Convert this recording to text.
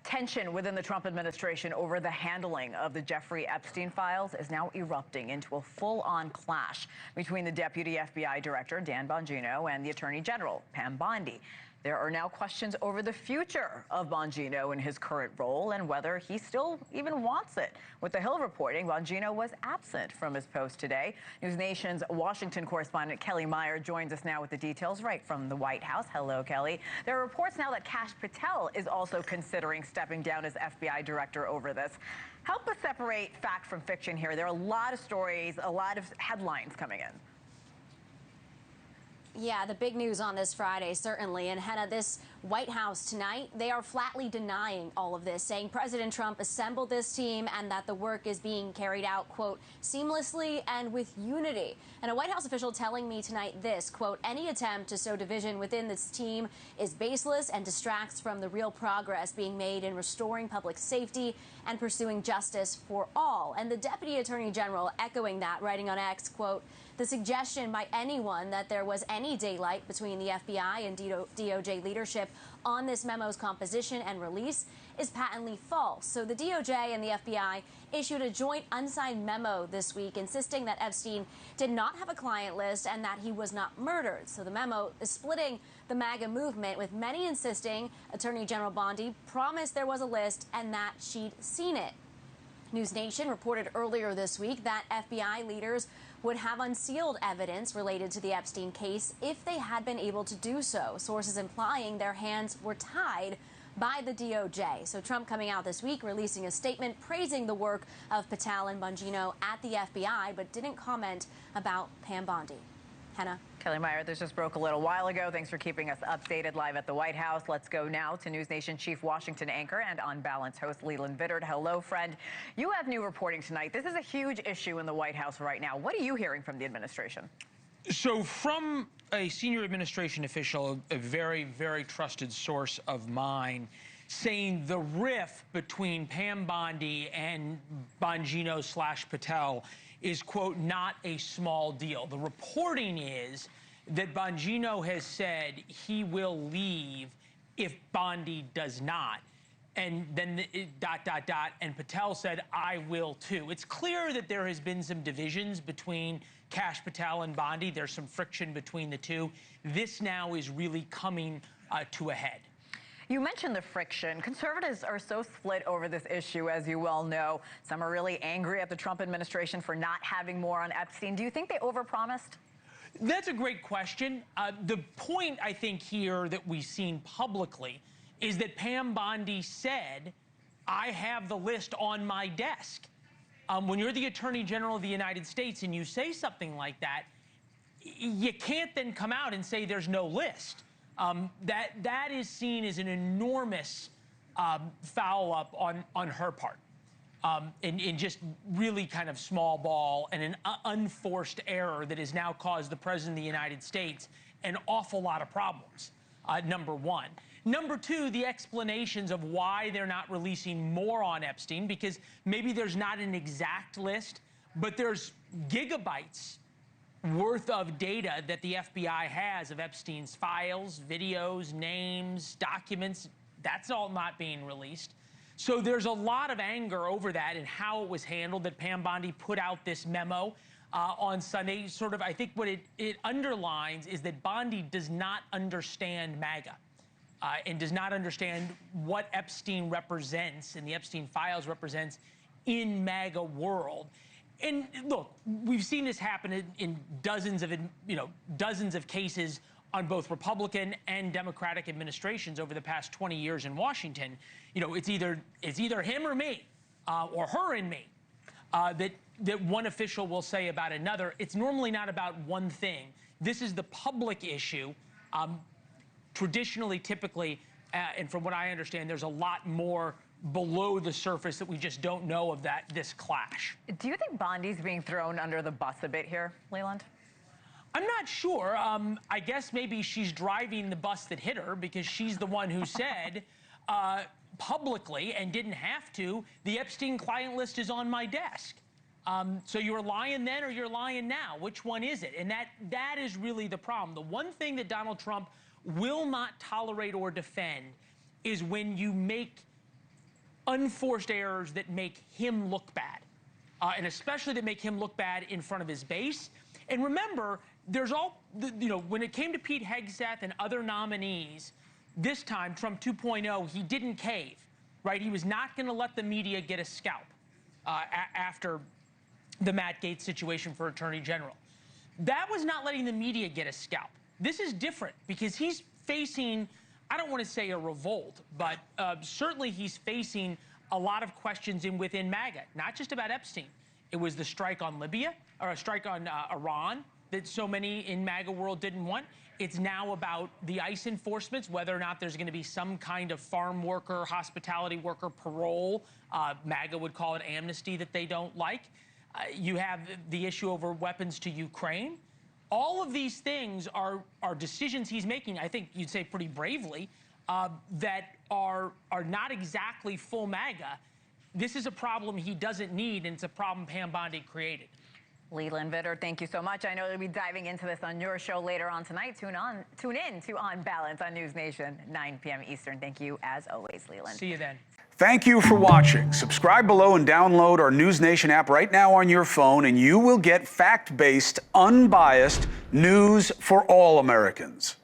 Tension within the Trump administration over the handling of the Jeffrey Epstein files is now erupting into a full-on clash between the Deputy FBI Director, Dan Bongino, and the Attorney General, Pam Bondi. There are now questions over the future of Bongino in his current role and whether he still even wants it. With The Hill reporting, Bongino was absent from his post today. NewsNation's Washington correspondent Kelly Meyer joins us now with the details right from the White House. Hello, Kelly. There are reports now that Kash Patel is also considering stepping down as FBI director over this. Help us separate fact from fiction here. There are a lot of stories, a lot of headlines coming in. Yeah, the big news on this Friday, certainly. And Henna, this White House tonight, they are flatly denying all of this, saying President Trump assembled this team and that the work is being carried out, quote, seamlessly and with unity. And a White House official telling me tonight this, quote, any attempt to sow division within this team is baseless and distracts from the real progress being made in restoring public safety and pursuing justice for all. And the Deputy Attorney General echoing that, writing on X, quote, the suggestion by anyone that there was any daylight between the FBI and DOJ leadership on this memo's composition and release is patently false. So the DOJ and the FBI issued a joint unsigned memo this week insisting that Epstein did not have a client list and that he was not murdered. So the memo is splitting the MAGA movement, with many insisting Attorney General Bondi promised there was a list and that she'd seen it. NewsNation reported earlier this week that FBI leaders would have unsealed evidence related to the Epstein case if they had been able to do so, sources implying their hands were tied by the DOJ. So Trump coming out this week, releasing a statement praising the work of Patel and Bongino at the FBI, but didn't comment about Pam Bondi. Henna. Kelly Meyer, this just broke a little while ago. Thanks for keeping us updated live at the White House. Let's go now to NewsNation chief Washington anchor and On Balance host Leland Vittert. Hello, friend. You have new reporting tonight. This is a huge issue in the White House right now. What are you hearing from the administration? So from a senior administration official, a very, very trusted source of mine, saying the rift between Pam Bondi and Bongino/Patel is, quote, not a small deal. The reporting is that Bongino has said he will leave if Bondi does not. And then and Patel said, I will too. It's clear that there has been some divisions between Kash Patel and Bondi. There's some friction between the two. This now is really coming to a head. You mentioned the friction. Conservatives are so split over this issue, as you well know. Some are really angry at the Trump administration for not having more on Epstein. Do you think they overpromised? That's a great question. The point, I think, here that we've seen publicly is that Pam Bondi said, I have the list on my desk. When you're the Attorney General of the United States and you say something like that, you can't then come out and say there's no list. That is seen as an enormous foul-up on her part, in just really kind of small ball and an unforced error that has now caused the President of the United States an awful lot of problems, number one. Number two, the explanations of why they're not releasing more on Epstein, because maybe there's not an exact list, but there's gigabytes worth of data that the FBI has of Epstein's files, videos, names, documents. That's all not being released. So there's a lot of anger over that and how it was handled, that Pam Bondi put out this memo on Sunday. Sort of, I think what it underlines is that Bondi does not understand MAGA and does not understand what Epstein represents and the Epstein files represents in MAGA world. And look, we've seen this happen in dozens of cases on both Republican and Democratic administrations over the past 20 years in Washington. You know, it's either him or me, or her and me, that one official will say about another. It's normally not about one thing. This is the public issue. Traditionally, typically, and from what I understand, there's a lot more below the surface that we just don't know of this clash. Do you think Bondi's being thrown under the bus a bit here, Leland? I'm not sure. I guess maybe she's driving the bus that hit her, because she's the one who said publicly, and didn't have to, the Epstein client list is on my desk. So you're lying then or you're lying now? Which one is it? And that is really the problem. The one thing that Donald Trump will not tolerate or defend is when you make unforced errors that make him look bad, and especially that make him look bad in front of his base. And remember, there's when it came to Pete Hegseth and other nominees, this time, Trump 2.0, he didn't cave, right? He was not going to let the media get a scalp after the Matt Gaetz situation for Attorney General. That was not letting the media get a scalp. This is different because he's facing, I don't want to say a revolt, but certainly he's facing a lot of questions within MAGA, not just about Epstein. It was the strike on Libya, or a strike on Iran that so many in MAGA world didn't want. It's now about the ICE enforcements, whether or not there's going to be some kind of farm worker, hospitality worker parole. MAGA would call it amnesty that they don't like. You have the issue over weapons to Ukraine. All of these things are decisions he's making, I think you'd say pretty bravely, that are not exactly full MAGA. This is a problem he doesn't need, and it's a problem Pam Bondi created. Leland Vittert, thank you so much. I know you'll be diving into this on your show later on tonight. Tune in to On Balance on NewsNation, 9 p.m. Eastern. Thank you, as always, Leland. See you then. Thank you for watching. Subscribe below and download our NewsNation app right now on your phone, and you will get fact-based, unbiased news for all Americans.